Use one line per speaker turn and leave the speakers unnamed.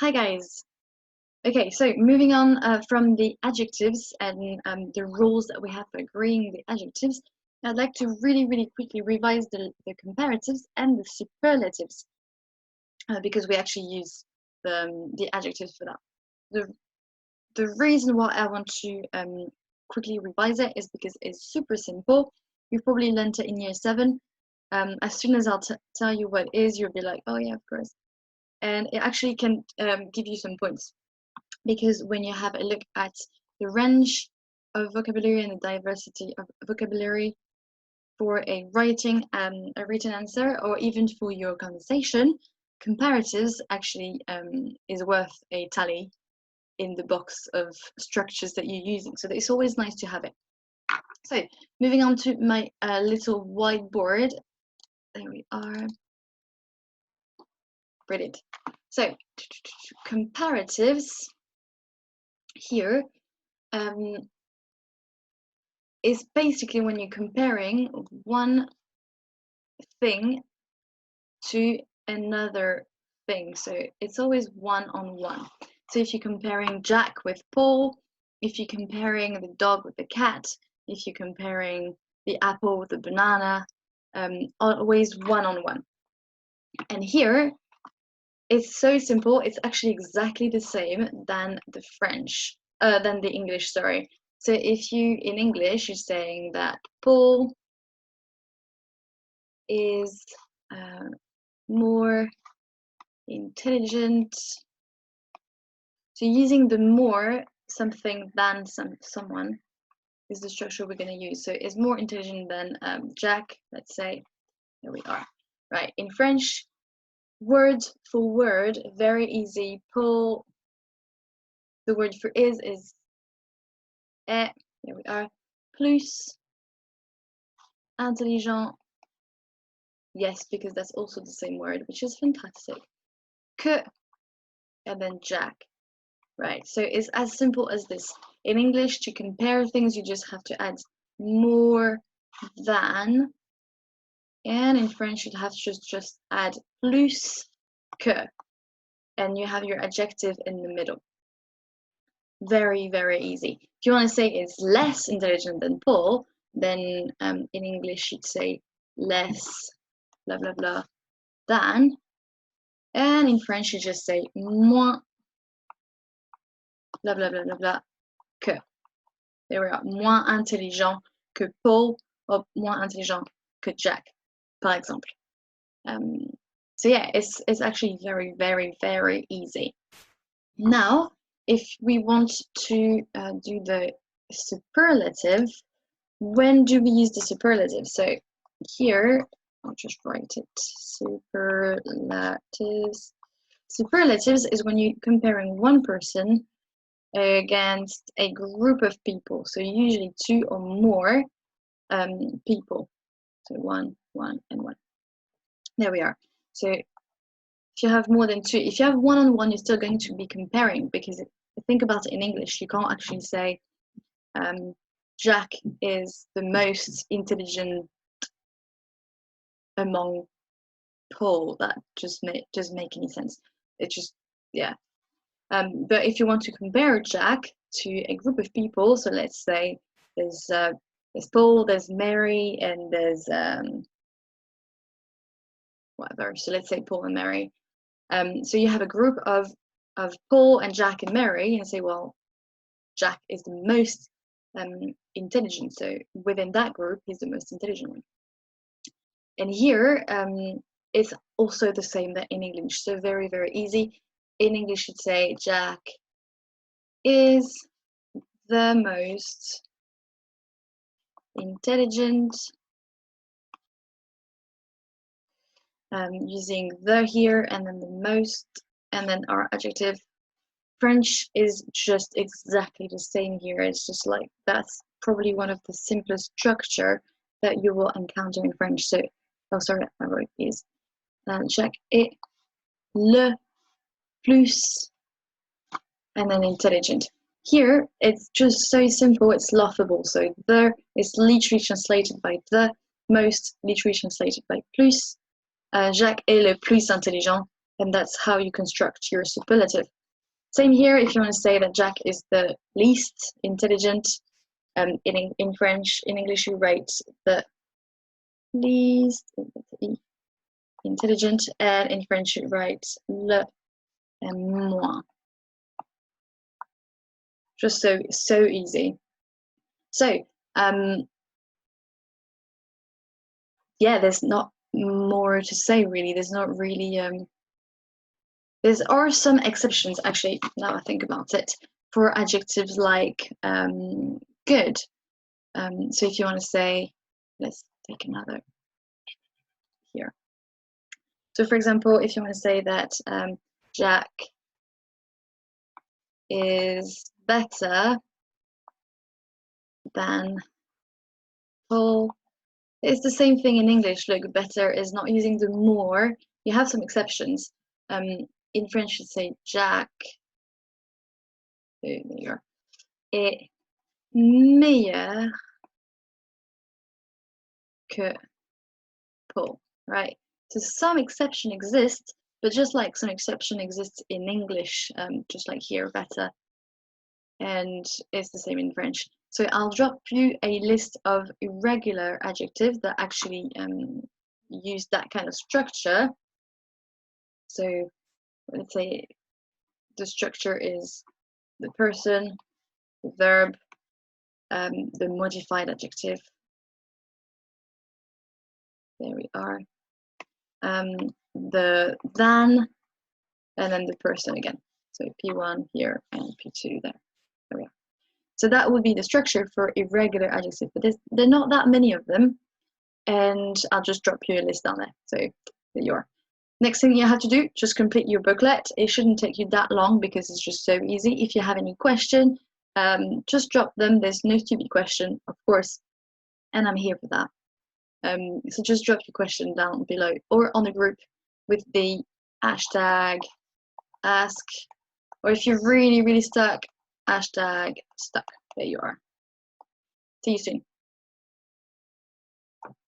Hi guys. Okay, so moving on from the adjectives and the rules that we have for agreeing the adjectives, I'd like to really quickly revise the comparatives and the superlatives because we actually use the adjectives for that. The reason why I want to quickly revise it is because it's super simple. You've probably learned it in year 7. As soon as I'll tell you what it is, you'll be like, oh yeah, of course. And it actually can give you some points. Because when you have a look at the range of vocabulary and the diversity of vocabulary for a written answer, or even for your conversation, comparatives actually is worth a tally in the box of structures that you're using. So it's always nice to have it. So moving on to my little whiteboard. There we are. Brilliant. So comparatives here is basically when you're comparing one thing to another thing. So it's always one-on-one. So if you're comparing Jack with Paul, if you're comparing the dog with the cat, if you're comparing the apple with the banana, always one-on-one. And here, it's so simple. It's actually exactly the same than the English, sorry. So if you, in English, you're saying that Paul is more intelligent. So using the more something than someone is the structure we're going to use. So is more intelligent than Jack, let's say. Here we are. Right, in French, word for word, very easy. Paul, the word for is est. Here we are. Plus intelligent. Yes, because that's also the same word, which is fantastic. Que, and then Jack. Right, so it's as simple as this. In English, to compare things, you just have to add more than. And in French, you'd have to just add plus que. And you have your adjective in the middle. Very easy. If you want to say it's less intelligent than Paul, then in English, you'd say less, blah, blah, blah, than. And in French, you just say moins, blah, blah, blah, blah, blah, que. There we are. Moins intelligent que Paul, or moins intelligent que Jack, par exemple. So yeah, it's actually very easy. Now, if we want to do the superlative, when do we use the superlative? So here, I'll just write it, superlatives. Superlatives is when you're comparing one person against a group of people. So usually 2 or more people. So one, and one. There we are. So if you have more than 2, if you have one-on-one, you're still going to be comparing, because think about it in English, you can't actually say Jack is the most intelligent among Paul. That doesn't make any sense. It just, yeah. But if you want to compare Jack to a group of people, so let's say there's Paul, there's Mary, and there's whatever. So let's say Paul and Mary. So you have a group of Paul and Jack and Mary, and say, well, Jack is the most intelligent. So within that group, he's the most intelligent one. And here, it's also the same that in English. So very easy. In English, you'd say Jack is the most intelligent, using the here, and then the most, and then our adjective. French is just exactly the same here. It's just like, that's probably one of the simplest structure that you will encounter in French. So, oh sorry, I wrote is Jacques est le plus, and then intelligent. Here, it's just so simple, it's laughable. So the is literally translated by the, most literally translated by plus. Jacques est le plus intelligent. And that's how you construct your superlative. Same here, if you want to say that Jack is the least intelligent, in French, in English you write the least intelligent, and in French you write le moins. Just so easy. So yeah, there's not more to say really. There's not really there are some exceptions actually, now I think about it, for adjectives like good. So if you want to say, let's take another here. So for example, if you want to say that Jack is better than Paul, it's the same thing in English. Look, better is not using the more. You have some exceptions. In French, you say Jack est meilleur que Paul, right? So some exception exists, but just like some exception exists in English, just like here, better, and it's the same in French. So I'll drop you a list of irregular adjectives that actually use that kind of structure. So let's say the structure is the person, the verb, the modified adjective. There we are. The than, and then the person again. So P1 here and P2 there. There we are. So that would be the structure for irregular adjectives, but there are not that many of them. And I'll just drop you a list down there. So there you are. Next thing you have to do, just complete your booklet. It shouldn't take you that long because it's just so easy. If you have any question, just drop them. There's no stupid question, of course, and I'm here for that. So just drop your question down below or on the group with the hashtag ask, or if you're really stuck, hashtag stuck. There you are. See you soon.